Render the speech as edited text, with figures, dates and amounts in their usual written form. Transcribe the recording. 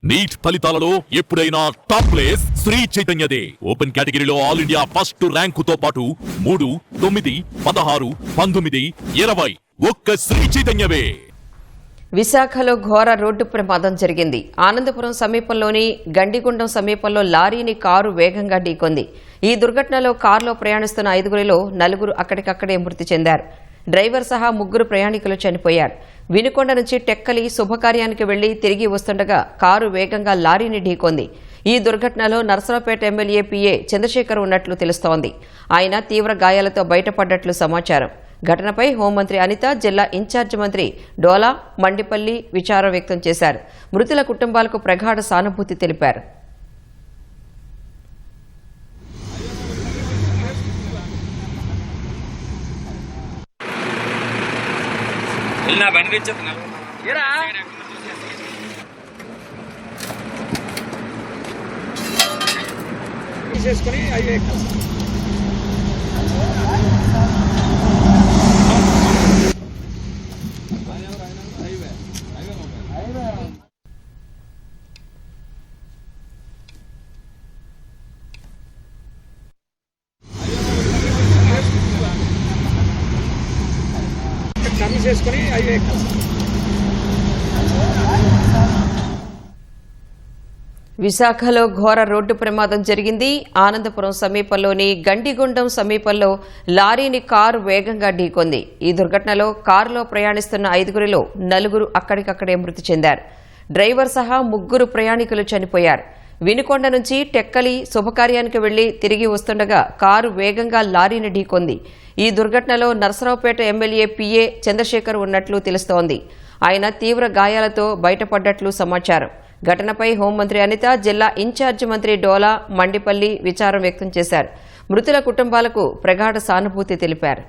Neat ఫలితాలలో ఎప్పుడైనా top place Shri చైతన్యదే. Open కేటగిరీలో ఆల్ ఇండియా ఫస్ట్ ర్యాంకుతో పాటు 3, 9, 16, 19, 20 ఒక్క శ్రీ చైతన్యవే. విశాఖలో ఘోర రోడ్డు ప్రమాదం జరిగింది. ఆనందపురం సమీపంలోని గండిగుండం సమీపంలో లారీని కారు వేగంగా ఢీకొంది. ఈ దుర్ఘటనలో కారులో ప్రయాణిస్తున్న 5గురిలో 4 అక్కడికక్కడే మృతి చెందారు. డ్రైవర్ సహా 3 ప్రయాణికులు చనిపోయారు. వినుకొండ నుంచి టెక్కలి శుభకార్యానికి వెళ్లి తిరిగి వస్తుండగా కారు వేగంగా లారీని ఢీకొంది. ఈ దుర్ఘటనలో నర్సరావుపేట ఎమ్మెల్యే పిఏ చంద్రశేఖర్ ఉన్నట్లు తెలుస్తోంది. ఆయన తీవ్ర గాయాలతో బయటపడ్డట్లు సమాచారం. ఘటనపై హోంమంత్రి అనిత, జిల్లా ఇన్ఛార్జి మంత్రి డోలా, మండిపల్లి విచారం వ్యక్తం చేశారు. మృతుల కుటుంబాలకు ప్రగాఢ సానుభూతి తెలిపారు. విశాఖలో ఘోర రోడ్డు ప్రమాదం జరిగింది. ఆనందపురం సమీపంలోని గండిగుండం సమీపంలో లారీని కారు వేగంగా ఢీకొంది. ఈ దుర్ఘటనలో కారులో ప్రయాణిస్తున్న 5గురిలో 4 అక్కడికక్కడే మృతి చెందారు. డ్రైవర్ సహా 3 ప్రయాణికులు చనిపోయారు. వినుకొండ నుంచి టెక్కలి శుభకార్యానికి వెళ్లి తిరిగి వస్తుండగా కారు వేగంగా లారీని ఢీకొంది. ఈ దుర్ఘటనలో నర్సరావుపేట ఎమ్మెల్యే పిఏ చంద్రశేఖర్ ఉన్నట్లు తెలుస్తోంది. ఆయన తీవ్ర గాయాలతో బయటపడ్డట్లు సమాచారం. ఘటనపై హోంమంత్రి అనిత, జిల్లా ఇన్ఛార్జి మంత్రి డోలా, మండిపల్లి విచారం వ్యక్తం చేశారు. మృతుల కుటుంబాలకు ప్రగాఢ సానుభూతి తెలిపారు.